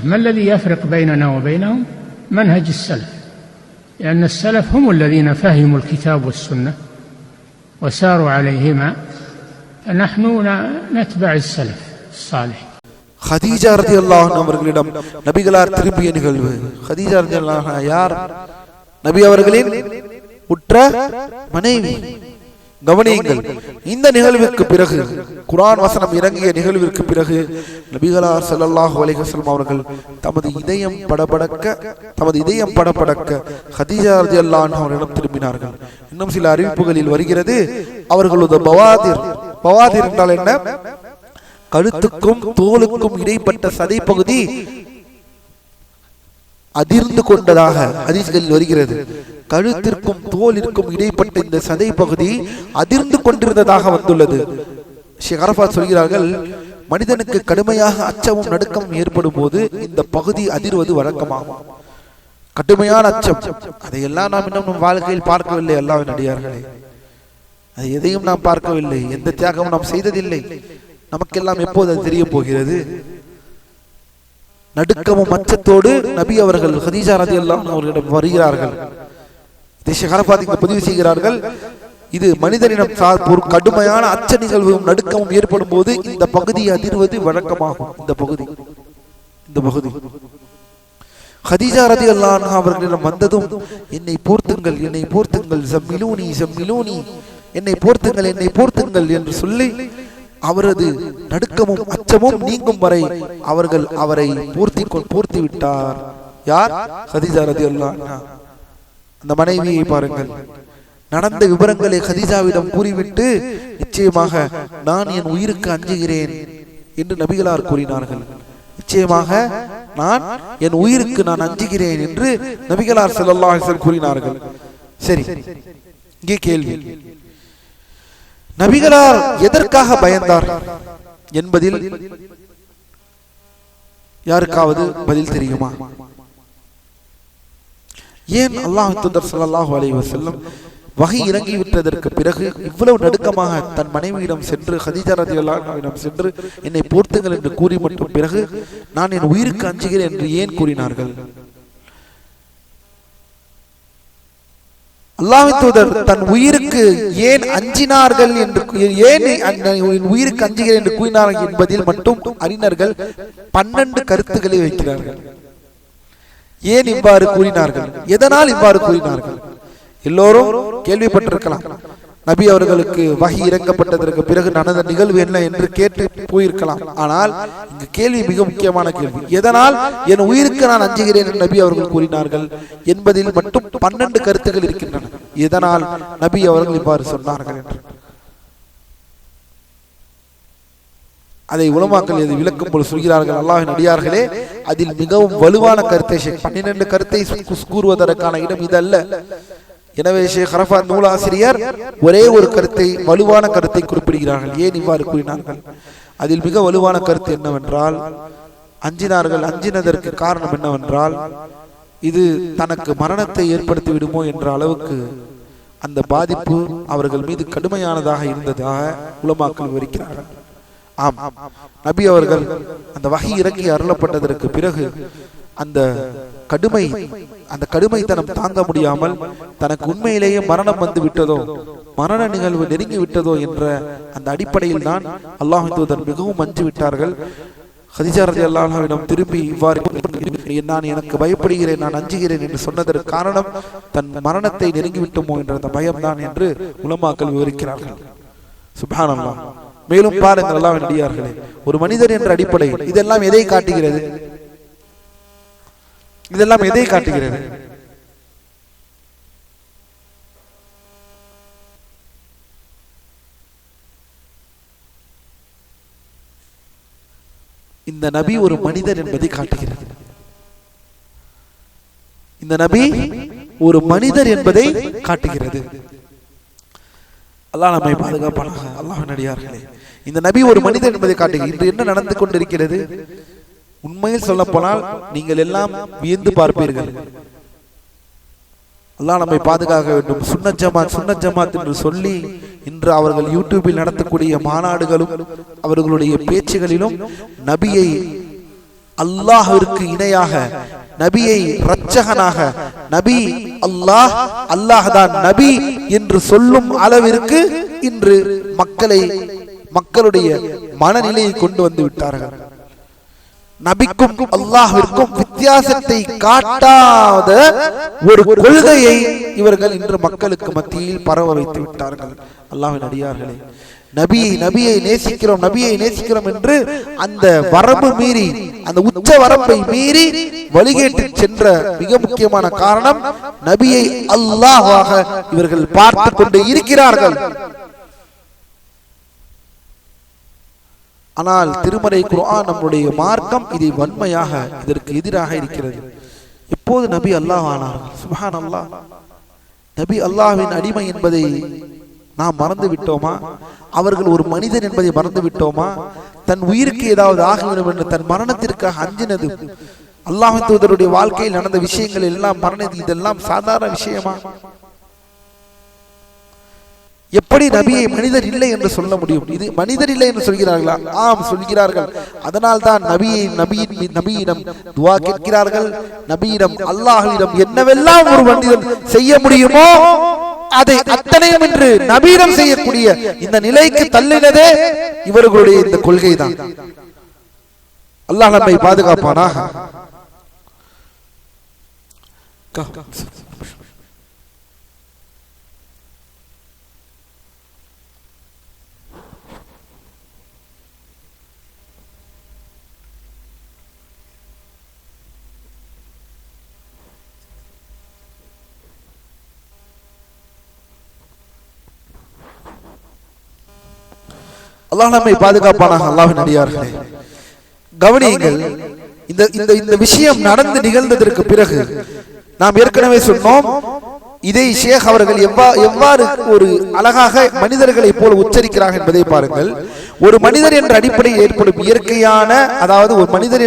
ما الذي يفرق بيننا وبينهم؟ منهج السلف، لأن السلف هم الذين فهموا الكتاب والسنة وساروا عليهما، فنحن نتبع السلف الصالح. خديجة رضي الله عنها அவர்களிடம் நபிகளார் திரும்பிய நிகழ்வு. خديجة رضي الله عنها யார்? நபி அவர்களின் உற்ற மனைவி. கவனியுங்கள், இந்த நிகழ்விற்கு பிறகு, குர்ஆன் வசனம் இறங்கிய நிகழ்விற்கு பிறகு நபிகளார் ஸல்லல்லாஹு அலைஹி வஸல்லம் அவர்கள் தமது இதயம் படபடக்க ஹதீஜா ரலியல்லாஹு அன்ஹா அவர்களிடம் திரும்பினார்கள். இன்னும் சில அறிவிப்புகளில் வருகிறது, அவர்களது பவாதிர் என்றால் என்ன? கழுத்துக்கும் தோலுக்கும் இடைப்பட்ட சதை பகுதி அதிர்ந்து கொண்டதாக ஹதீஸ்களில் வருகிறது. கழுத்திற்கும் தோலிற்கும் இடைப்பட்ட இந்த சதை பகுதி அதிர்ந்து கொண்டிருந்ததாக வந்துள்ளது. ஷேக் அரஃபாத் சொல்கிறார்கள், மனிதனுக்கு கடுமையாக அச்சமும் நடுக்கமும் ஏற்படும் போது இந்த பகுதி அதிர்வது வழக்கமாகும். கடுமையான அச்சம், அதையெல்லாம் நாம் இன்னும் நம் வாழ்க்கையில் பார்க்கவில்லை. அல்லாஹ்வின் அடியார்களே, அதை எதையும் நாம் பார்க்கவில்லை, எந்த தியாகமும் நாம் செய்ததில்லை. நமக்கெல்லாம் எப்போது அது தெரிய போகிறது? நடுக்கமும் அச்சத்தோடு நபி அவர்கள் ஹதீஜா ரலியல்லாஹு அன்ஹா அவர்களிடம் வருகிறார்கள். ஷேக் அரஃபாத் இங்கு பதிவு செய்கிறார்கள், இது மனிதனிடம் ஒரு கடுமையான அச்ச நிகழ்வும் நடுக்கமும் ஏற்படும் போது இந்த பகுதி அதிர்வது வழக்கமாகும். இந்த பகுதி ஹதீஜா ரலியல்லாஹு அன்ஹா அவர்களிடம் வந்ததும், என்னை போர்த்துங்கள், ஜம்மிலூனி, என்னை போர்த்துங்கள் என்று சொல்லி அவரது நடுக்கமும் அச்சமும் நீங்கும் வரை அவர்கள் அவரை போர்த்தி விட்டார். யார்? ஹதீஜா ரலியல்லாஹு அன்ஹா. அந்த மனைவியை பாருங்கள், நடந்த விவரங்களை ஹதீஜாவிடம் கூறிவிட்டு, நிச்சயமாக நான் என் உயிருக்கு அஞ்சுகிறேன் என்று நபிகளார் கூறினார்கள். நிச்சயமாக நான் என் உயிருக்கு அஞ்சுகிறேன் என்று நபிகளார் ஸல்லல்லாஹு அலைஹி வஸல்லம் கூறினார்கள். சரி, இங்கே கேள்வி, நபிகளார் எதற்காக பயந்தார் என்பதில் யாருக்காவது பதில் தெரியுமா? ஏன் அல்லாஹ் தூதர் ஸல்லல்லாஹு அலைஹி வஸல்லம் வஹி இறங்கி விட்டதற்கு பிறகு இவ்வளவு நடுக்கமாக தன் மனைவியிடம் சென்று, ஹதீஜா ரலியல்லாஹு அன்ஹாவிடம் சென்று என்னை போர்த்துங்கள் என்று கூறி மட்டும் பிறகு நான் என் உயிருக்கு அஞ்சுகிறேன் என்று ஏன் கூறினார்கள்? அல்லாஹ்வின் தூதர் தன் உயிருக்கு ஏன் அஞ்சினார்கள் என்று, ஏன் உயிருக்கு அஞ்சுகிறேன் என்று கூறினார்கள் என்பதில் மட்டும் அறிஞர்கள் 12 கருத்துக்களை வைக்கிறார்கள். ஏன் இவ்வாறு கூறினார்கள்? எதனால் இவ்வாறு கூறினார்கள்? எல்லோரும் கேள்விப்பட்டிருக்கலாம். நபி அவர்களுக்கு வஹி இறக்கப்பட்டதற்கு பிறகு நடந்த நிகழ்வு என்ன என்று கேட்டு போயிருக்கலாம். ஆனால் இங்கு கேள்வி மிக முக்கியமான கேள்வி, எதனால் என் உயிருக்கு நான் அஞ்சுகிறேன் என்று நபி அவர்கள் கூறினார்கள் என்பதில் மட்டும் 12 கருத்துக்கள் இருக்கின்றன. எதனால் நபி அவர்கள் இவ்வாறு சொன்னார்கள் என்று அதை உலமாக்கள் எது விளக்கும் போது சொல்கிறார்கள், அல்லாஹ்வின் அடியார்களே, அதில் மிகவும் வலுவான கருத்தை 12 கருத்தை கூறுவதற்கான இடம் இதல்ல. எனவே ஷேக் அரஃபாத் நூலாசிரியர் ஒரே ஒரு கருத்தை, வலுவான கருத்தை குறிப்பிடுகிறார்கள். ஏன் இவ்வாறு கூறினார்கள்? அதில் மிக வலுவான கருத்து என்னவென்றால், அஞ்சினதற்கு காரணம் என்னவென்றால், இது தனக்கு மரணத்தை ஏற்படுத்தி விடுமோ என்ற அளவுக்கு அந்த பாதிப்பு அவர்கள் மீது கடுமையானதாக இருந்ததாக உலமாக்கள் விவரிக்கிறார்கள். ஆம், நபி அவர்கள் அந்த வஹி இறங்கி அருளப்பட்டதற்கு பிறகு அந்த கடுமைத்தனம் தாங்க முடியாமல் தனக்கு உண்மையிலேயே மரணம் வந்து விட்டதோ, மரண நிகழ்வு நெருங்கி விட்டதோ என்ற அந்த அடிப்படையில் தான் அல்லாஹ்வின் தூதர் மிகவும் அஞ்சு விட்டார்கள். ஹதீஜா ரலியல்லாஹு அன்ஹாவிடம் திரும்பி இவ்வாறு, நான் எனக்கு பயப்படுகிறேன், நான் அஞ்சுகிறேன் என்று சொன்னதற்கு காரணம் தன் மரணத்தை நெருங்கி விட்டோமோ என்ற அந்த பயம்தான் என்று உலமாக்கள் விவரிக்கிறார்கள். சுப்ஹானல்லாஹ். மேலும் பாருங்கள் அல்லாஹ்வின் அடியார்களே, ஒரு மனிதர் என்ற அடிப்படையில் இதெல்லாம் எதை காட்டுகிறது? இதெல்லாம் எதை காட்டுகிறது? இந்த நபி ஒரு மனிதர் என்பதை காட்டுகிறது. இந்த நபி ஒரு மனிதர் என்பதை காட்டுகிறது. அல்லாஹ் நம்மை பாதுகாப்பானாக. அல்லாஹ்வின் அடியார்களே, இந்த நபி ஒரு மனிதர் என்பதை காட்டுகிறது. இன்று என்ன நடந்து கொண்டிருக்கிறது? உண்மையில் சொல்ல போனால் நீங்கள் எல்லாம் வியந்து பார்ப்பீர்கள். அல்லாஹ் நம்மை பாதுகாக்க வேண்டும். சுன்னத் ஜமாத் என்று சொல்லி இன்று அவர்கள் யூடியூபில் நடத்தக்கூடிய மாநாடுகளும் அவர்களுடைய பேச்சுகளிலும் நபியை அல்லாஹ்விற்கு இணையாக நபியை இரட்சகனாக நபி அல்லாஹ் அல்லாஹ் தான் நபி என்று சொல்லும் அளவிற்கு இன்று மக்களுடைய மனநிலையை கொண்டு வந்து விட்டார்கள். நபிக்கும் அல்லாஹ்விற்கும் வித்தியாசத்தை காட்டாத ஒரு கொள்கையை இவர்கள் இன்று மக்களுக்கு மத்தியில் பரவ வைத்து விட்டார்கள். அல்லாஹ்வின் அடியார்களே, நபியை நேசிக்கிறோம் என்று அந்த வரம்பு மீறி, அந்த உச்ச வரம்பை மீறி வழிகேட்டு சென்ற மிக முக்கியமான காரணம் நபியை அல்லாஹ்வாக இவர்கள் பார்த்து கொண்டு இருக்கிறார்கள். ஆனால் திருமறை குர்ஆன் நம்முடைய மார்க்கம் இதை வன்மையாக இதற்கு எதிராக இருக்கிறது. எப்போது நபி அல்லாஹ் ஆனார்கள்? சுப்ஹானல்லாஹ். நபி அல்லாஹ்வின் அடிமை என்பதை நாம் மறந்து விட்டோமா? அவர்கள் ஒரு மனிதன் என்பதை மறந்து விட்டோமா? தன் உயிருக்கு ஏதாவது ஆகிவிடும் என்று தன் மரணத்திற்காக அஞ்சினது, அல்லாஹ்வின் தூதருடைய வாழ்க்கையில் நடந்த விஷயங்கள் எல்லாம் மரணது, இதெல்லாம் சாதாரண விஷயமா? எப்படி நபியை மனிதர் இல்லை என்று சொல்ல முடியும்? இது மனிதர் இல்லை என்று சொல்கிறார்களா? ஆம், சொல்கிறார்கள். அதனால் தான் நபியிடம் துஆ கேட்கிறார்கள். நபியிடம் அல்லாஹ்விடம் என்னவெல்லாம் ஒரு மனிதன் செய்ய முடியுமோ அதை அத்தனையும் என்று நபியிடம் செய்யக்கூடிய இந்த நிலைக்கு தள்ளினதே இவர்களுடைய இந்த கொள்கை தான். அல்லாஹ் நம்மை பாதுகாப்பானாக. அல்லாஹ் நம்மை பாதுகாப்பானாக. அல்லாஹ்வின் அடியார்களே, கவனியுங்கள். இந்த விஷயம் நடந்து நிகழ்ந்ததற்கு பிறகு நாம் ஏற்கனவே சொன்னோம், இதை ஷேக் அவர்கள் எவ்வாறு ஒரு அழகாக மனிதர்களை போல உச்சரிக்கிறார்கள் என்பதை பாருங்கள். ஒரு மனிதர் என்ற அடிப்படையில் ஏற்படும் இயற்கையான, அதாவது ஒரு மனிதர்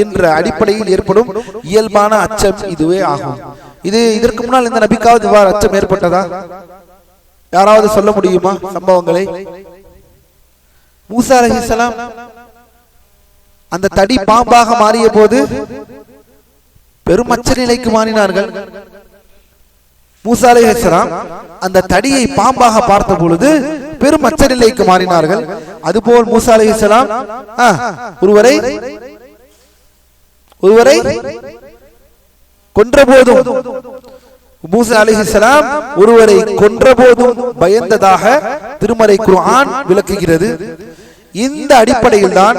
என்ற அடிப்படையில் ஏற்படும் இயல்பான அச்சம் இதுவே ஆகும். இதற்கு முன்னால் இந்த நபிக்காவது இவ்வாறு அச்சம் ஏற்பட்டதா? யாராவது சொல்ல முடியுமா சம்பவங்களை? மூசா அலைஹிஸ்ஸலாம் அந்த தடி பாம்பாக மாறிய போது பெரும் அச்ச நிலைக்கு மாறினார்கள். மூசா அலைஹிஸ்ஸலாம் அந்த தடியை பாம்பாக பார்த்த பொழுது பெரும் அச்ச நிலைக்கு மாறினார்கள். அதுபோல் மூசா அலைஹிஸ்ஸலாம் ஒருவரை கொன்ற போதும், மூசா அலைஹிஸ்ஸலாம் ஒருவரை கொன்ற போதும் பயந்ததாக திருமறை குர்ஆன் விளக்குகிறது. இந்த அடிப்படையில் தான்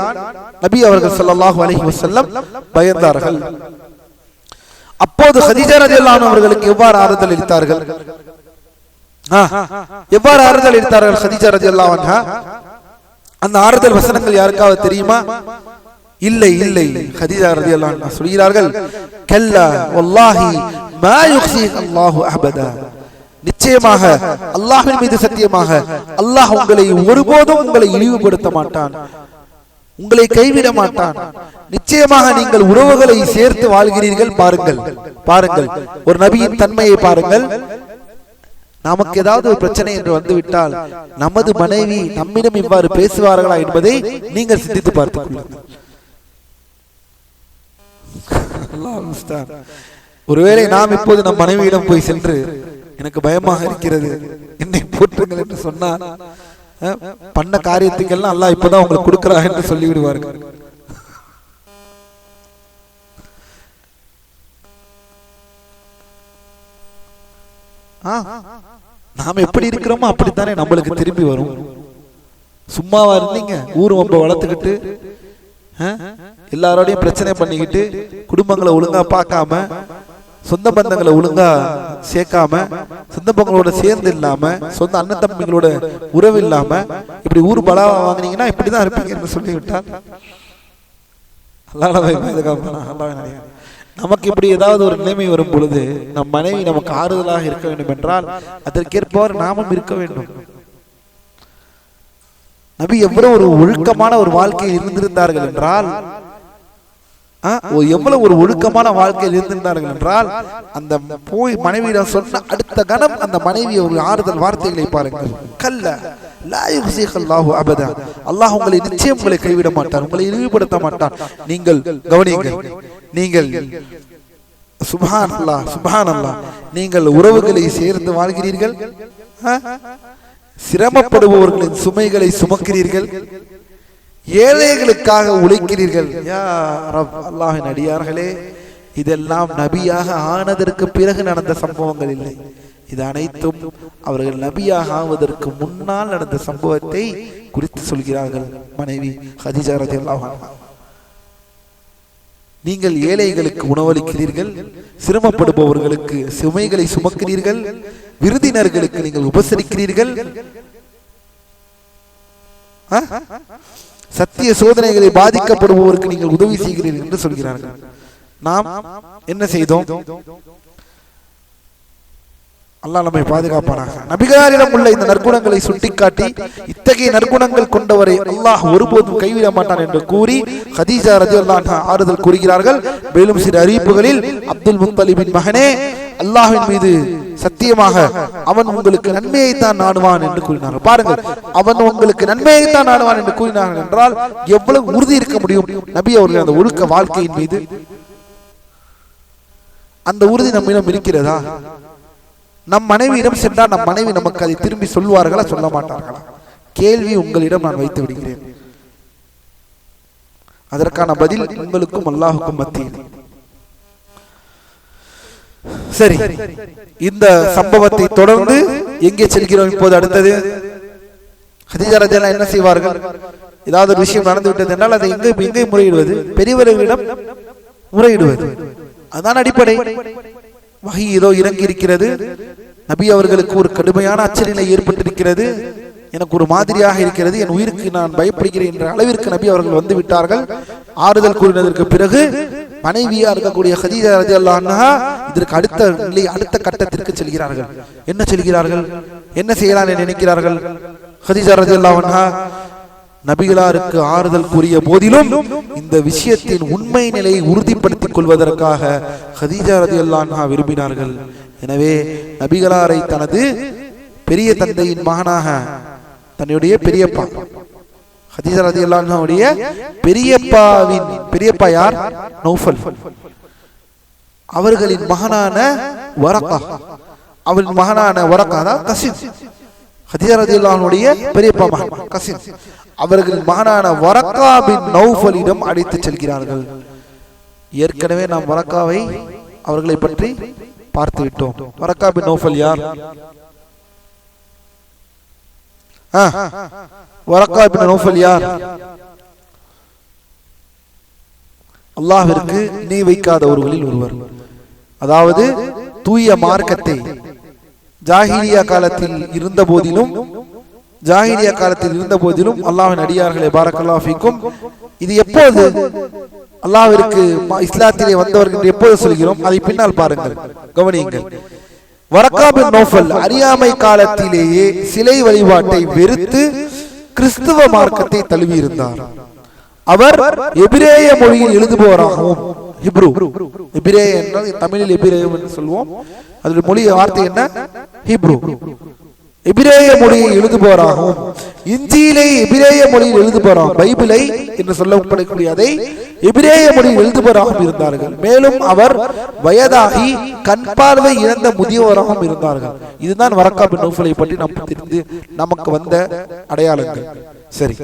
நபி அவர்கள் ஸல்லல்லாஹு அலைஹி வஸல்லம் பயந்தார்கள். அப்போது ஹதீஜா ரலியல்லாஹு அன்ஹா அவர்களுக்கு எவ்வாறு ஆறுதல் அளித்தார்கள்? ஹதீஜா ரலியல்லாஹு அன்ஹா அந்த ஆறுதல் வசனங்கள் யாருக்காவது தெரியுமா? இல்லை. ஹதீஜா ரலியல்லாஹு அன்ஹா சொல்கிறார்கள், கல்லா வல்லாஹி மா யுக்ஸிக அல்லாஹு அபதா, நிச்சயமாக அல்லாஹ்வின் மீது சத்தியமாக அல்லாஹ் உங்களை ஒருபோதும் உங்களை இழிவுபடுத்த மாட்டான், உங்களை கைவிட மாட்டான். நிச்சயமாக நீங்கள் உறவுகளை சேர்த்து வாழ்கிறீர்கள். பாருங்கள் ஒரு நபியின் தன்மையை பாருங்கள். நமக்கு ஏதாவது ஒரு பிரச்சனை என்று வந்துவிட்டால் நமது மனைவி நம்மிடம் இவ்வாறு பேசுவார்களா என்பதை நீங்கள் சிந்தித்து பார்த்துக் கொள்ளுங்கள். ஒருவேளை நாம் இப்போது நம் மனைவியிடம் போய் சென்று எனக்கு பயமாக இருக்கிறது, என்னை போற்றுங்கள் என்று சொன்னால் பண்ண காரியத்துக்கெல்லாம் அல்லாஹ் இப்பதான் உங்களுக்கு கொடுக்கிறா என்று சொல்லிவிடுவார்கள். நாம் எப்படி இருக்கிறோமோ அப்படித்தானே நம்மளுக்கு திரும்பி வரும். சும்மாவா இருந்தீங்க? ஊர் வம்ப வளர்த்துக்கிட்டு எல்லாரோடையும் பிரச்சனை பண்ணிக்கிட்டு குடும்பங்களை ஒழுங்கா பார்க்காம, சொந்த பந்தங்களை ஒழுங்கா சேர்க்காம, சொந்த பங்களோட சேர்ந்து இல்லாம, சொந்த அண்ணன் தம்பிகளோட உறவு இல்லாம இப்படி ஊர் பலாவா வாங்கினீங்கன்னா இப்படிதான் இருப்பீங்க என்று சொல்லிவிட்டால் நமக்கு இப்படி ஏதாவது ஒரு நிலைமை வரும் பொழுது நம் மனைவி நமக்கு ஆறுதலாக இருக்க வேண்டும் என்றால் அதற்கேற்பவர் நாமும் இருக்க வேண்டும். நபி எவ்வளவு ஒரு ஒழுக்கமான ஒரு வாழ்க்கையில் இருந்திருந்தார்கள் என்றால், எவ்வளவு ஒரு ஒழுக்கமான வாழ்க்கையில் இருந்திருந்தார்கள் என்றால், அந்த போய் மனைவியிடம் சொன்ன அடுத்த கணம் அந்த மனைவி ஒரு ஆறுதல் வார்த்தைகளை பாருங்கள். கல்ல லா யுஹ்ஸிகல்லாஹு அபதா. அல்லாஹ் உங்களை நிச்சயம் உங்களை கைவிட மாட்டார், உங்களை இழிவுபடுத்த மாட்டார். நீங்கள் கவனியுங்கள், நீங்கள் சுப்ஹானல்லாஹ் சுப்ஹானல்லாஹ், நீங்கள் உறவுகளை சேர்ந்து வாழ்கிறீர்கள், சிரமப்படுபவர்களின் சுமைகளை சுமக்கிறீர்கள், ஏழைகளுக்காக உழைக்கிறீர்கள். யா ரப், அல்லாஹ்வின் அடியார்களே, இதெல்லாம் நபியாக ஆனதற்கு பிறகு நடந்த சம்பவங்கள் இல்லை. இது அனைத்தும் அவர்கள் நபியாக ஆவதற்கு முன்னால் நடந்த சம்பவத்தை குறித்து சொல்கிறார்கள் மனைவி ஹதீஜா ரலியல்லாஹு அன்ஹா. நீங்கள் ஏழைகளுக்கு உணவளிக்கிறீர்கள், சிரமப்படுபவர்களுக்கு சுமைகளை சுமக்கிறீர்கள், விருந்தினர்களுக்கு நீங்கள் உபசரிக்கிறீர்கள், சத்திய சோதனைகளை பாதிக்கப்படுபவருக்கு நீங்கள் உதவி செய்கிறீர்கள் என்று சொல்கிறார்கள். நாம் என்ன செய்தோம்? அல்லாஹ் நம்மை பாதுகாப்பானாக. நபிகளாரிடம் உள்ள இந்த நற்குணங்களை சுட்டிக்காட்டி, இத்தகைய நற்குணங்கள் கொண்டவரை அல்லாஹ் ஒருபோதும் கைவிட மாட்டான் என்று கூறி ஹதீஜா ரலியல்லாஹு அன்ஹா ஆறுதல் கூறுகிறார்கள். மேலும் சில அறிவிப்புகளில் அப்துல் முத்தலிபின் மகனே, அல்லாஹ்வின் மீது சத்தியமாக அவன் உங்களுக்கு நன்மையை தான் நாடுவான் என்று கூறினார்கள். பாருங்கள், அவன் உங்களுக்கு நன்மையை தான் நாடுவான் என்று கூறினார்கள் என்றால் எவ்வளவு உறுதி இருக்க முடியும் நபி அவர்கள் அந்த ஒழுக்க வாழ்க்கையின் மீது? அந்த உறுதி நம்மிடம் இருக்கிறதா? நம் மனைவியிடம் சென்றால் நம் மனைவி நமக்கு அதை திரும்பி சொல்வார்களா, சொல்ல மாட்டார்களா? கேள்வி உங்களிடம் நான் வைத்து விடுகிறேன். அதற்கான பதில் உங்களுக்கும் அல்லாஹுக்கும் மத்தியில். சரி, இந்த சம்பவத்தை தொடர்ந்து எங்கே செல்கிறோம் இப்போது? அடுத்தது ஹதீஜா ரலியல்லாஹு அன்ஹா என்ன செய்வார்கள்? ஏதாவது ஒரு விஷயம் நடந்து விட்டது என்றால் அதை எங்கே முறையிடுவது? பெரியவர்களிடம் முறையிடுவது. அதுதான் அடிப்படை. வஹி ஏதோ இறங்கி இருக்கிறது, நபி அவர்களுக்கு ஒரு கடுமையான அச்சநிலை ஏற்பட்டிருக்கிறது, எனக்கு ஒரு மாதிரியாக இருக்கிறது, என் உயிருக்கு நான் பயப்படுகிறேன் என்ற அளவிற்கு நபி அவர்கள் வந்து விட்டார்கள். ஆறுதல் கூறினதற்கு பிறகு மனைவியா இருக்கக்கூடிய ஹதீஜா ரலியல்லாஹு அன்ஹா இதற்கு அடுத்த நிலை, அடுத்த கட்டத்திற்கு செல்கிறார்கள். என்ன செல்கிறார்கள்? என்ன செய்யலாம் என்று நினைக்கிறார்கள்? ஹதீஜா ரலியல்லாஹு அன்ஹா நபிகளாருக்கு ஆறுதல் கூறிய போதிலும் இந்த விஷயத்தின் உண்மை நிலையை உறுதிப்படுத்திக் கொள்வதற்காக ஹதீஜா ரலியல்லாஹு அன்ஹா விரும்பினார்கள். எனவே நபிகளாரை தனது பெரிய தந்தையின் மகனாக, தன்னுடைய பெரியப்பா ஹதீஜா ரலியல்லாஹு அன்ஹாவுடைய பெரியப்பா யார்? நௌஃபல். அவர்களின் மகனான வரகா, அவரின் மகனான வரகா தான் கசின். ஹதீஜா ரலியல்லாஹு அன்ஹுடைய பெரியப்பா மகன் கசின். அவர்களின் மகனான வரகா பின் நௌஃபலிடம் அழைத்து செல்கிறார்கள். ஏற்கனவே நாம் வரகாவை அவர்களை பற்றி பார்த்து விட்டோம். வரகா பின் நௌஃபல் யார்? வரகா பின் நௌஃபல் யார்? அல்லாஹ்விற்கு இணை வைக்காதவர்களில் ஒருவர். அதாவது தூய மார்க்கத்தை ஜாஹிலியா காலத்தில் இருந்த போதிலும் அல்லாஹ்வின் அடியார்களே, பாரக்கல்லாஹு ஃபீக்கும், இது எப்போது அல்லாஹ்விற்கு இஸ்லாத்திலே வந்தவர்கள் எப்போது சொல்கிறோம்? அதை பின்னால் பாருங்கள், கவனியுங்கள். வரகா பின் நௌஃபல் அறியாமை காலத்திலேயே சிலை வழிபாட்டை வெறுத்து கிறிஸ்துவ மார்க்கத்தை தழுவியிருந்தார். அவர் எபிரேய மொழியில் எழுதுபவராகவும், எபிரேய என்றால் தமிழில் எபிரேயம் என்று சொல்வோம், அதோட மொழி வார்த்தை என்ன? ஹீப்ரு. எபிரேய மொழியை எழுதுபவராகவும், இஞ்சியிலே எபிரேய மொழியில் எழுதுபவராகவும், பைபிளை என்று சொல்லப்படக்கூடிய அதை எபிரேய மொழியில் எழுதுபவராகவும் இருந்தார்கள். மேலும் அவர் வயதாகி கண் பார்வை இழந்த முதியவராகவும் இருந்தார்கள். இதுதான் வரகா பின் நௌஃபலை பற்றி நமக்கு வந்த அடையாளங்கள். சரி,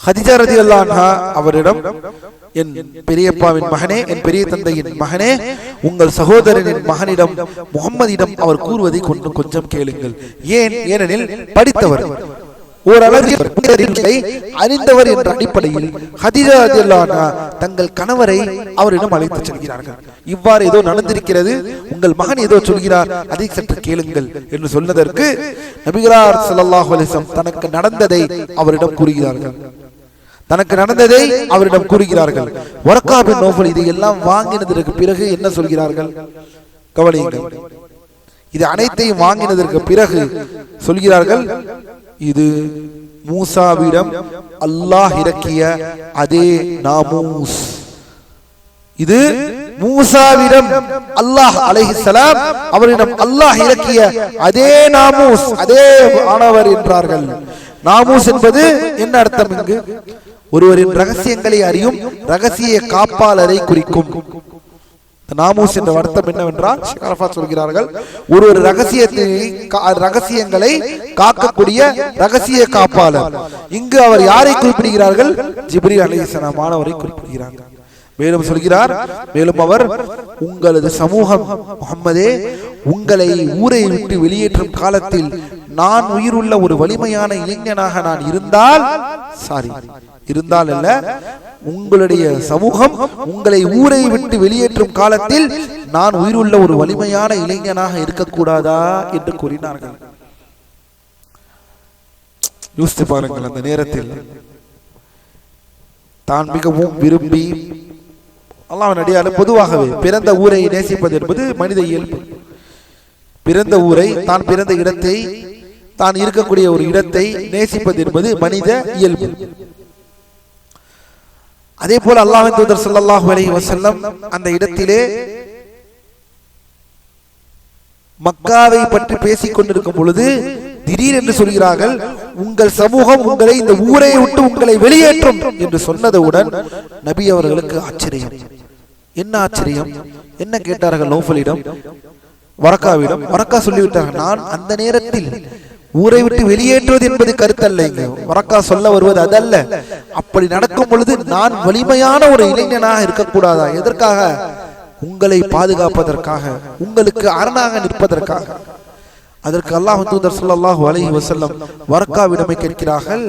ஹதீஜா ரலியல்லாஹு அன்ஹா அவரிடம், என் பெரியப்பாவின் மகனே, என் பெரிய தந்தையின் மகனே, உங்கள் சகோதரனின் மகனிடம் முகம்மதிடம் அவர் கூறுவதை கொஞ்சம் கேளுங்கள். ஏனெனில் படித்தவர், ஓரளவிற்கு அறிந்தவர் என்ற அடிப்படையில் ஹதீஜா ரலியல்லாஹு அன்ஹா தங்கள் கணவரை அவரிடம் அழைத்து செல்கிறார்கள். இவ்வாறு ஏதோ நடந்திருக்கிறது, உங்கள் மகன் ஏதோ சொல்கிறார், அதை சற்று கேளுங்கள் என்று சொன்னதற்கு நபிகளார் ஸல்லல்லாஹு அலைஹி வஸல்லம் தனக்கு நடந்ததை அவரிடம் கூறுகிறார்கள். வரகா பின் நௌஃபல் இதையெல்லாம் வாங்கினதற்கு பிறகு என்ன சொல்கிறார்கள்? கவனியுங்கள். இது அனைத்தையும் வாங்கினதற்கு பிறகு சொல்கிறார்கள், இது மூசாவிடம் அல்லாஹ் இறக்கிய அதே நாமூஸ், இது மூசாவிடம் அல்லாஹ் அலைஹிஸ்ஸலாம் அவரிடம் அல்லாஹ் இறக்கிய அதே நாமூஸ், அதே ஆனவர் என்றார்கள். நாமூஸ் என்பது என்ன அர்த்தம்? இங்கு ஒருவரின் ரகசியங்களை அறியும் ரகசிய காப்பாளரை குறிக்கும். நாமூஸ் என்ற அர்த்தம் என்னவென்றால் சொல்கிறார்கள், ஒரு ரகசியங்களை காக்கக்கூடிய ரகசிய காப்பாளர். இங்கு அவர் யாரை குறிப்பிடுகிறார்கள்? ஜிப்ரீல் அலைஹிஸ்ஸலாம் மாணவரை குறிப்பிடுகிறார்கள். மேலும் சொல்கிறார், மேலும் அவர் உங்களது சமூகம் முஹம்மதே உங்களை ஊரை விட்டு வெளியேற்றும் காலத்தில் நான் உயிருள்ள ஒரு வலிமையான இளைஞனாக நான் இருந்தால் அல்ல, உங்களுடைய சமூகம் உங்களை ஊரை விட்டு வெளியேற்றும் காலத்தில் நான் உயிருள்ள ஒரு வலிமையான இளைஞனாக இருக்கக்கூடாதா என்று கூறினார்கள். யோசித்து பாருங்கள், அந்த நேரத்தில் தான் மிகவும் விரும்பி அல்லாஹ்வின் அடியார்கள் பொதுவாகவே பிறந்த ஊரை நேசிப்பது என்பது மனித இயல்பு. பிறந்த ஊரை, தான் பிறந்த இடத்தை, தான் இருக்கக்கூடிய ஒரு இடத்தை நேசிப்பது என்பது மனித இயல்பு. அதே போல அல்லாஹ்வின் தூதர் ஸல்லல்லாஹு அலைஹி வஸல்லம் அந்த இடத்திலே மக்காவை பற்றி பேசிக் கொண்டிருக்கும் பொழுது திடீரென்று சொல்கிறார்கள், உங்கள் சமூகம் உங்களை இந்த ஊரை விட்டு உங்களை வெளியேற்றும் என்று சொன்னதுடன் நபி அவர்களுக்கு ஆச்சரியம். என்ன ஆச்சரியம்? என்ன கேட்டார்கள்? நௌஃபலிடம், வரக்காவிடம். வரக்கா சொல்லிவிட்டார்கள், நான் அந்த நேரத்தில் ஊரை விட்டு வெளியேற்றுவது என்பது கருத்தல்ல. இங்கு வரக்கா சொல்ல வருவது அதல்ல. அப்படி நடக்கும் பொழுது நான் வலிமையான ஒரு இளைஞனாக இருக்கக்கூடாதா? எதற்காக? உங்களை பாதுகாப்பதற்காக, உங்களுக்கு அரணாக நிற்பதற்காக. அதற்கு அல்லாஹ் தூதர் ஸல்லல்லாஹு அலைஹி வஸல்லம் வரக்காவிடமே கேட்கிறார்கள்,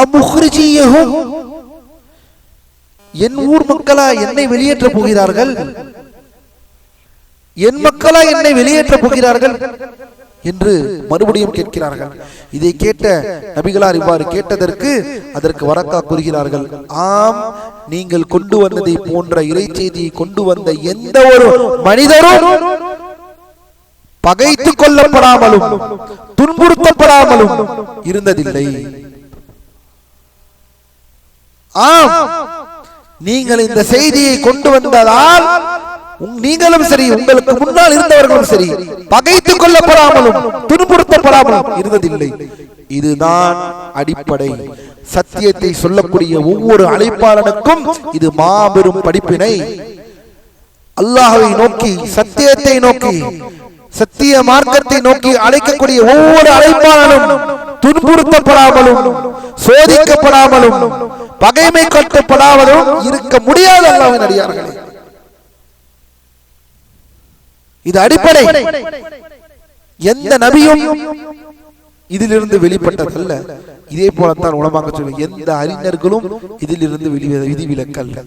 அமுஹ்ரிஜியஹும், என் ஊர் மக்களா என்னை வெளியேற்ற போகிறார்கள்? என் மக்களா என்னை வெளியேற்ற போகிறார்கள் என்று மறுபடியும் கேட்கிறார்கள். இதை கேட்ட நபிகளார் இவ்வாறு கேட்டதற்கு அதற்கு வரக்கா கூறுகிறார்கள், ஆம், நீங்கள் கொண்டு வந்ததை போன்ற இறை செய்தியை கொண்டு வந்த எந்த ஒரு மனிதரும் பகைத்துக் கொள்ளப்படாமலும் துன்புறுத்தப்படாமலும் இருந்ததில்லை. ஆம், நீங்கள் இந்த செய்தியை கொண்டு வந்ததால் நீங்களும் சரி, உங்களுக்கு முன்னால் இருந்தவர்களும் சரி, பகைத்துக் கொள்ளப்படாமலும் துன்புறுத்தப்படாமலும் இருந்ததில்லை. இதுதான் அடிப்படை. சத்தியத்தை சொல்லக்கூடிய ஒவ்வொரு அழைப்பாளனுக்கும் இது மாபெரும் படிப்பினை. அல்லாஹ்வை நோக்கி, சத்தியத்தை நோக்கி, சத்திய மார்க்கத்தை நோக்கி அழைக்கக்கூடிய ஒவ்வொரு அழைப்பாளனும் துன்புறுத்தப்படாமலும் சோதிக்கப்படாமலும் பகைமை கட்டப்படாமலும் இருக்க முடியாது. அல்லாஹ்வின் அடியார்களே, இது அடிப்படை. எந்த நபியும் இதிலிருந்து வெளிப்பட்டதல்ல. இதே போலத்தான் உலமாக்க சொல்லி எந்த அறிஞர்களும் இதிலிருந்து விதிவிலக்கல்ல.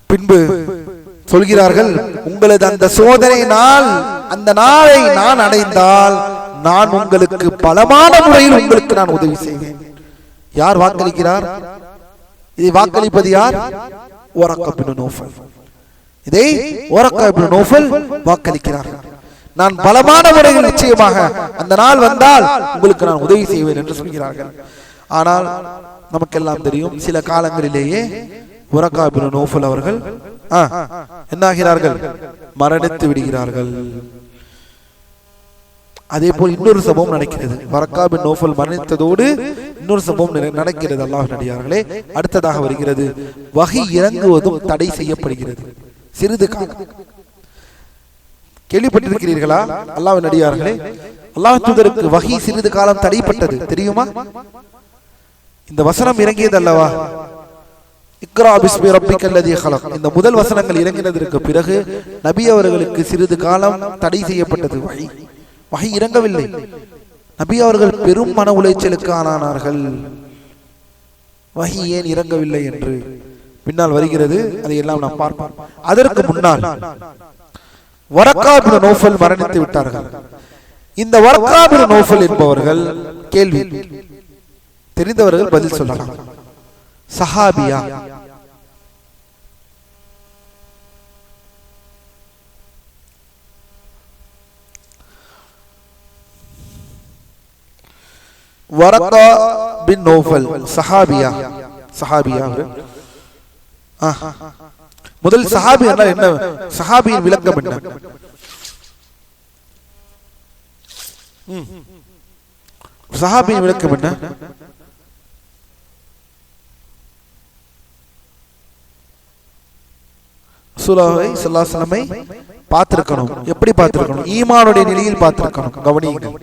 பின்பு சொல்கிறார்கள், உங்களது அந்த சோதனை நாள், அந்த நாளை நான் அடைந்தால் நான் உங்களுக்கு பலமான முறையில் உங்களுக்கு நான் உதவி செய்வேன். யார் வாக்களிக்கிறார்? இதை வாக்களிப்பது யார்? வரக்கா பின் நௌஃபல். இதை வரக்கா பின் நௌஃபல் வாக்களிக்கிறார்கள். நான் பலமான முறையில் நிச்சயமாக அந்த நாள் வந்தால் உங்களுக்கு நான் உதவி செய்வேன் என்று சொல்கிறார்கள். ஆனால் நமக்கெல்லாம் தெரியும், சில காலங்களிலேயே வரக்கா பின் நௌஃபல் அவர்கள் என்னாகிறார்கள்? மரணித்து விடுகிறார்கள். அதே போல் இன்னொரு சம்பவம் நடக்கிறது. வரக்கா பின் நௌஃபல் மரணித்ததோடு இன்னொரு சம்பவம் நடக்கிறது. அல்லாஹ்வின் அடியார்களே, அடுத்ததாக வருகிறது, வஹி இறங்குவதும் தடை செய்யப்படுகிறது. சிறிது காலம் கேள்விப்பட்டிருக்கிறீர்களா? அல்லாஹ்வின் அடியார்களே, அல்லாஹ் தூதருக்கு வஹி சிறிது காலம் தடைப்பட்டது தெரியுமா? இந்த வசனம் இறங்கியது அல்லவா, இக்ரா பிஸ்மி ரப்பிக்கல்லதீ ஹலக். இந்த முதல் வசனங்கள் இறங்கினதற்கு பிறகு நபி அவர்களுக்கு சிறிது காலம் தடை செய்யப்பட்டது. வஹி இறங்கவில்லை. நபி அவர்கள் பெரும் மன உளைச்சலுக்கு ஆனானார்கள். வஹி ஏன் இறங்கவில்லை என்று பின்னால் வருகிறது, அதையெல்லாம் நாம் பார்ப்போம். அதற்கு முன்னால் வரக்கா பின் நௌஃபல் மரணித்து விட்டார்கள். இந்த வரக்கா பின் நௌஃபல் என்பவர்கள், கேள்வி தெரிந்தவர்கள் பதில் சொல்லலாம், சஹாபியா? வரக்கா பின் நௌஃபல் சஹாபியா? சஹாபியா? முதல் சஹாபி என்றால் என்ன? சஹாபியின் விளக்கம் என்ன? சஹாபியின் விளக்கம் என்ன? ரசூலுல்லாஹி ஸல்லல்லாஹு அலைஹி வஸல்லம் பார்த்திருக்கணும். எப்படி பார்த்திருக்கணும்? ஈமானுடைய நிலையில் பார்த்திருக்கணும். கவனியுங்கள்,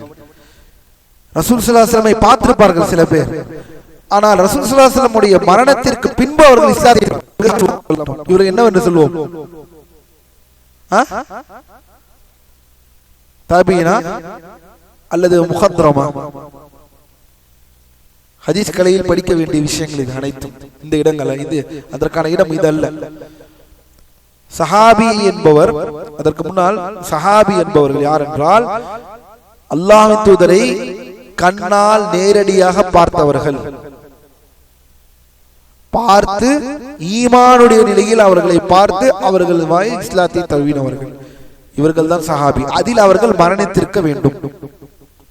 ரசூல் ஸல்லல்லாஹு அலைஹி வஸல்லம் பார்த்திருப்பார்கள் சில பேர். ஆனால் ரசூல் ஸல்லல்லாஹு அலைஹி வஸல்லம் உடைய மரணத்திற்கு பின்பு அவர்கள் இஸ்லாத்தை இவர்கள் என்னவென்று சொல்வோம்? தாபீனா அல்லது முஹத்ரமா? ஹதீஸ் கலையில் படிக்க வேண்டிய விஷயங்கள் இது அனைத்தும். இந்த இடங்கள் இது அதற்கான இடம் இது அல்ல. சஹாபி என்பவர், அதற்கு முன்னால் சஹாபி என்பவர்கள் யார் என்றால் அல்லாஹ்வின் தூதரை கண்ணால் நேரடியாக பார்த்தவர்கள், பார்த்து ஈமானுடைய நிலையில் அவர்களை பார்த்து அவர்கள் வாய் இஸ்லாத்தை தழுவினவர்கள், இவர்கள் தான் சஹாபி. அதில் அவர்கள் மரணித்திருக்க வேண்டும்.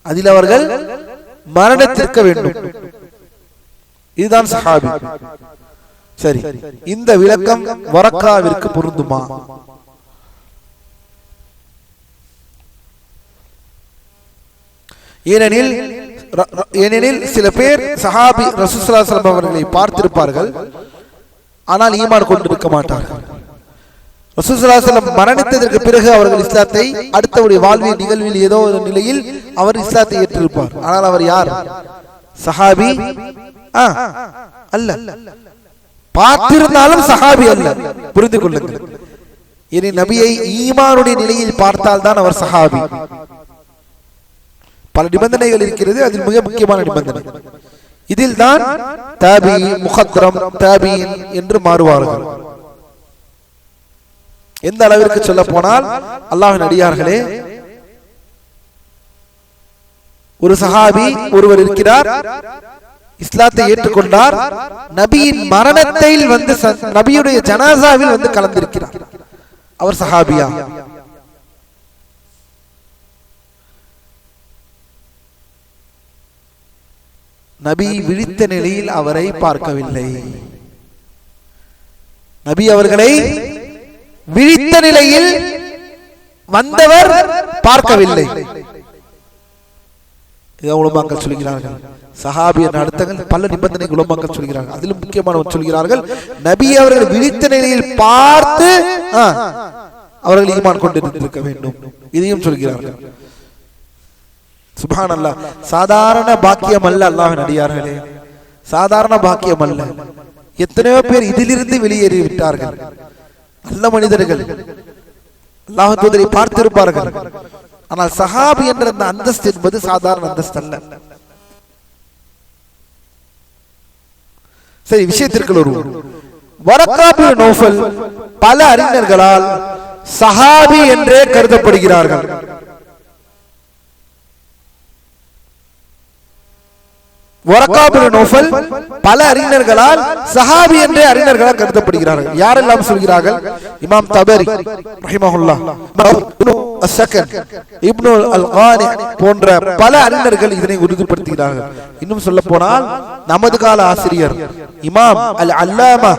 அதில் அவர்கள் மரணித்திருக்க வேண்டும். இதுதான் சஹாபி. சரி, இந்த விளக்கம் வரக்காவிற்கு பொருந்துமா? ஏனெனில் சில பேர் சஹாபி ரசூல் ஸல்லல்லாஹு அலைஹி வஸல்லம் அவர்களை பார்த்திருப்பார்கள், ஆனால் ஈமான் கொண்டிருக்க மாட்டார்கள். ரசூல் ஸல்லல்லாஹு அலைஹி வஸல்லம் மரணித்ததற்கு பிறகு அவர்கள் இஸ்லாத்தை அடுத்தவருடைய வாழ்வியல் நிகழ்வில் ஏதோ ஒரு நிலையில் அவர் இஸ்லாத்தை ஏற்றிருப்பார். ஆனால் அவர் யார்? சஹாபி அல்ல. பார்த்திருந்தாலும் சஹாபி அல்ல. புரிந்து கொள்ளுங்கள். இனி நபியை ஈமானுடைய நிலையில் பார்த்தால் தான் அவர் சஹாபி. பல நிபந்தனைகள் இருக்கிறது, அதில் மிக முக்கியமான நிபந்தனை இதில் தான் தாபி, முஹத்ரம், தாபீன் என்று மாறுவார்கள். எந்த அளவிற்கு சொல்ல போனால், அல்லாஹ்வின் அடியார்களே, ஒரு சஹாபி ஒருவர் இருக்கிறார், இஸ்லாத்தை ஏற்றுக்கொண்டார், நபியின் மரணத்தில் வந்து நபியுடைய ஜனாசாவில் வந்து கலந்திருக்கிறார். அவர் சஹாபியா? நபி விழித்த நிலையில் அவரை பார்க்கவில்லை. நபி அவர்களை விழித்த நிலையில் வந்தவர் பார்க்கவில்லை. உலமாக்கள் சொல்கிறார்கள், சஹாபி என்ற அர்த்தங்கள் பல நிபந்தனைகள் உலமாக்கள் சொல்கிறார்கள். அதிலும் முக்கியமானவர் சொல்கிறார்கள், நபி அவர்கள் விழித்த நிலையில் பார்த்து அவர்கள் ஈமான் கொண்டிருக்க வேண்டும். இதையும் சொல்கிறார்கள். சுப்ஹானல்லாஹ். சாதாரண பாக்கியம் அல்ல அல்லாஹ்வின் அடியார்களே, சாதாரண பாக்கியம் அல்ல. எத்தனையோ பேர் இதிலிருந்து வெளியேறி விட்டார்கள். நல்ல மனிதர்கள், அல்லாஹ்வின் தூதரை பார்த்திருப்பார்கள். ஆனால் சஹாபி என்ற அந்த அந்தஸ்து என்பது சாதாரண அந்தஸ்து அல்ல. சரி, விஷயத்திற்கு வருவோம். வரக்கா பின் நௌஃபல் பல அறிஞர்களால் சஹாபி என்றே கருதப்படுகிறார்கள். வரக்கா பின் நௌஃபல் பல அறிஞர்களால் சஹாபி என்றே அறிஞர்களால் கருதப்படுகிறார்கள். யாரெல்லாம் சொல்கிறார்கள்? இமாம் தபரி ரஹிமஹுல்லாஹ், அஸ்ஸகன், இப்னு அல்-கானி போன்ற பல அறிஞர்கள் இதனை உறுதிப்படுத்துகிறார்கள். இன்னும் சொல்ல போனால் நமது கால ஆசிரியர் இமாம் அல்-அல்லாமா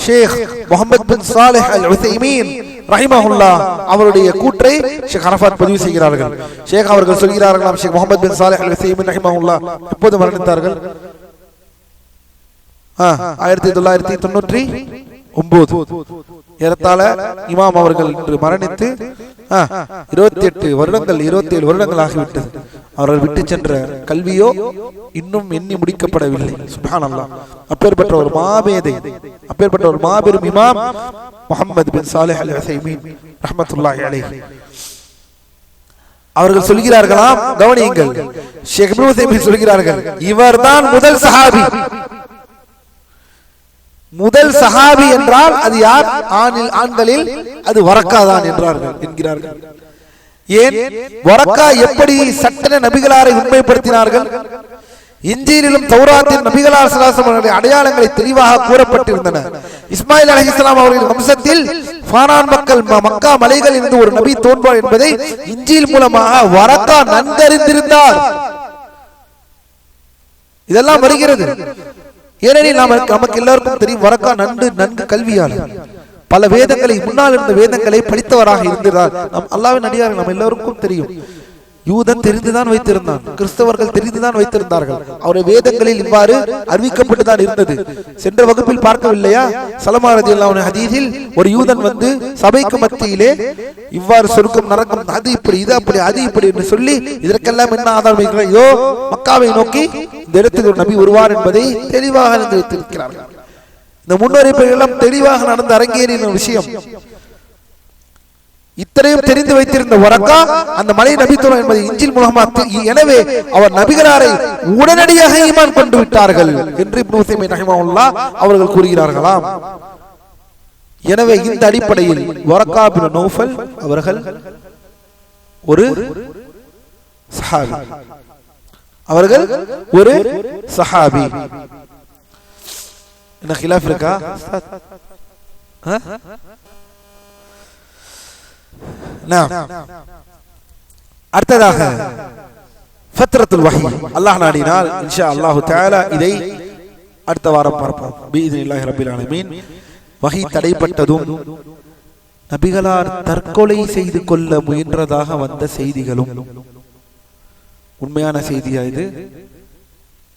ஷேக் முஹம்மது பின் சாலிஹ் அல்-உஸைமீன் ரஹிமஹுல்லாஹ் அவருடைய கூற்றை ஷேக் அரஃபாத் பதிவு செய்கிறார்கள். ஷேக் அவர்கள் சொல்கிறார்கள், ஷேக் முஹம்மது பின் சாலிஹ் அல்-உஸைமீன் ரஹிமஹுல்லாஹ் எப்போது மரணித்தார்கள்? 1999. ஏறத்தாழ இமாம் அவர்கள் இன்று மரணித்து 27 வருடங்கள் ஆகிவிட்டது. அவர்கள் விட்டு சென்ற கல்வியோ இன்னும் எண்ணி முடிக்கப்படவில்லை. சுப்ஹானல்லாஹ். அப்பேற்பட்ட ஒரு மாபேதை, அப்பேற்பட்ட ஒரு மாபெரும் இமாம் முஹம்மது பின் சாலிஹ் அல்-உஸைமீன் ரஹ்மத்துல்லாஹி அலைஹி அவர்கள் சொல்கிறார்களாம், கவனியுங்கள், ஷேக் இப்னு உஸைமீன் சொல்கிறார்கள், இவர்தான் முதல் சஹாபி. முதல் சஹாபி என்றால் அது யார்? ஆண்களில் அது வரக்கா தான் என்கிறார்கள். ஏன்? வரக்கா எப்படி சட்டன நபிகளாரை உண்மைப்படுத்தினார்கள்? இன்ஜீலிலும் தௌராத்தின் நபிகளார் ஸல்லல்லாஹு அலைஹி வஸல்லம் அடையாளங்களை தெளிவாக கூறப்பட்டிருந்தன. இஸ்மாயில் அலைஹிஸ்ஸலாம் அவர்களின் வம்சத்தில் ஃபானான் மக்கள் மக்கா மலைகளில் இருந்து ஒரு நபி தோன்றுவார் என்பதை இன்ஜீல் மூலமாக வரக்கா நன்கறிந்திருந்தார். இதெல்லாம் வருகிறது. ஏனெனில் நமக்கு எல்லாருக்கும் தெரியும், வரக்கா நன்கு கல்வியாளர், பல வேதங்களை, முன்னால் இருந்த வேதங்களை படித்தவராக இருந்தார். நம் அல்லாஹ்வின் அடியார்கள் நம்ம எல்லாருக்கும் தெரியும். யூதன் தெரிந்துதான் வைத்திருந்தான், கிறிஸ்தவர்கள் தெரிந்துதான் வைத்திருந்தார்கள். அவருடைய வேதங்களில் இவ்வாறு அறிவிக்கப்பட்டுதான் இருந்தது. சென்ற வகுப்பில் பார்க்கவில்லையா, சலமா ரலியல்லாஹு அன்ஹு ஹதீஸில் ஒரு யூதன் வந்து சபைக்கு மத்தியிலே இவ்வாறு சொர்க்கம் நரகம் அது இப்படி இது அப்படி அது இப்படி என்று சொல்லி இதற்கெல்லாம் என்ன ஆதாரம் வைக்கிறார்? யோ மக்காவை நோக்கி இந்த இடத்தில் ஒரு நபி வருவார் என்பதை தெளிவாக அறிந்து வைத்திருக்கிறார்கள். இந்த முன்னறிவிப்புகள் எல்லாம் தெளிவாக நடந்து அரங்கேறின விஷயம். இத்தனையும் தெரிந்து வைத்திருந்த வரக்கா அந்த மலை நபித்துவம் என்பதை இஞ்சில் மூலமாக, எனவே அவர் நபிகளாரை உடனடியாக ஈமான் கொண்டு விட்டார்கள் என்று இப்னு உஸைமீன் ரஹிமஹுல்லாஹ் அவர்கள் கூறுகிறார்களாம். எனவே இந்த அடிப்படையில் வரக்கா பின் நௌஃபல் அவர்கள் ஒரு சஹாபி, அவர்கள் ஒரு சஹாபி. என்ன கிலாஃப் இருக்கா? அடுத்ததாக ஃபத்ரத்துல் வஹி, அல்லாஹ் நாடினால் இன்ஷா அல்லாஹு தஆலா இதை அடுத்த வாரம் பார்ப்போம் பிஇذنில்லாஹி ரப்பில் ஆலமீன். வஹி தடைப்பட்டதும் நபிகளார் தற்கொலை செய்து கொள்ள முயன்றதாக வந்த செய்திகளும் உண்மையான செய்தியா இது?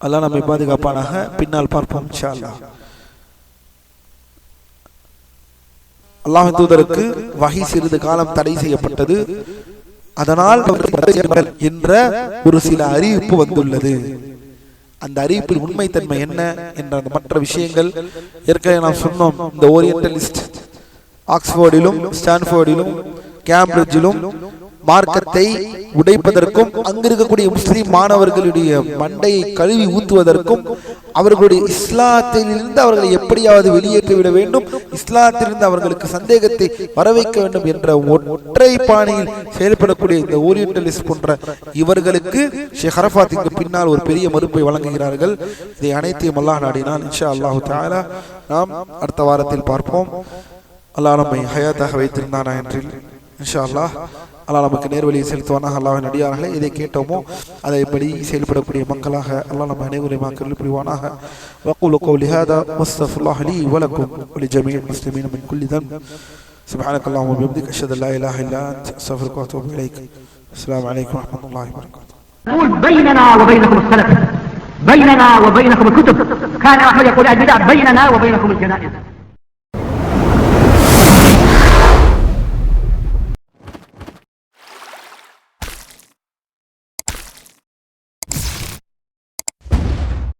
அல்லாஹ் நம்மை பாதுகாப்பானாக. பின்னால் பார்ப்போம் இன்ஷா அல்லாஹ். அல்லாஹ்வின் தூதருக்கு வஹி சிறிது காலம் தடை செய்யப்பட்டது. அதனால் என்ற ஒரு சில அறிவிப்பு வந்துள்ளது. அந்த அறிவிப்பில் உண்மைத்தன்மை என்ன என்ற மற்ற விஷயங்கள் ஏற்கனவே நாம் சொன்னோம். இந்த ஓரியன்டலிஸ்ட் ஆக்ஸ்போர்டிலும் ஸ்டான்ஃபோர்டிலும் கேம்பிரிட்ஜிலும் மார்க்கத்தை உடைப்பதற்கும் அங்கிருக்கக்கூடிய முஸ்லிம் மாணவர்களுடைய மண்டையை கழுவி ஊத்துவதற்கும் அவர்களுடைய இஸ்லாத்திலிருந்து அவர்களை எப்படியாவது வெளியேற்றி விட வேண்டும், இஸ்லாத்திலிருந்து அவர்களுக்கு சந்தேகத்தை வரவைக்க வேண்டும் என்ற ஒற்றை பாணியில் செயல்படக்கூடிய இந்த ஓரியன்டலிஸ்ட் போன்ற இவர்களுக்கு ஷேக் அரஃபாத்திற்கு பின்னால் ஒரு பெரிய மறுப்பை வழங்குகிறார்கள். இதை அனைத்தையும் அல்லாஹ் நாடினால் இன்ஷா அல்லாஹு தஆலா நாம் அடுத்த வாரத்தில் பார்ப்போம். அல்லாஹ் நம்மை ஹயாத்தாக வைத்திருந்தானா என்றில் இன்ஷா அல்லாஹ் அல்லாஹ் நமக்கு நேர்வழியை செலுத்துவானாக. அல்லாஹ்வின் அடியார்களே, எதை கேட்டோமோ அதைப்படி செயல்படக்கூடிய மக்களாக அல்லாஹ் நம்ம அனைவரையும் ஆக்கிரல் புரிவானாக. வக்கூலு கௌலி ஹாதா வஸ்தக்ஃபிருல்லாஹ லீ வலக்கும் வலிஜமீஇல் முஸ்லிமீன மின் குல்லி தன்ப். சுப்ஹானக்கல்லாஹும்ம வபிஹம்திக அஷ்ஹது அல்லா இலாஹா இல்லா அன்த அஸ்தக்ஃபிருக வ அத்தூபு இலைக். அஸ்ஸலாமு அலைக்கும் வரஹ்மத்துல்லாஹி வபரகாத்துஹு. نقول بيننا وبينكم السلف، بيننا وبينكم الكتب. كان أحمد يقول البدع بيننا وبينكم الجنائز.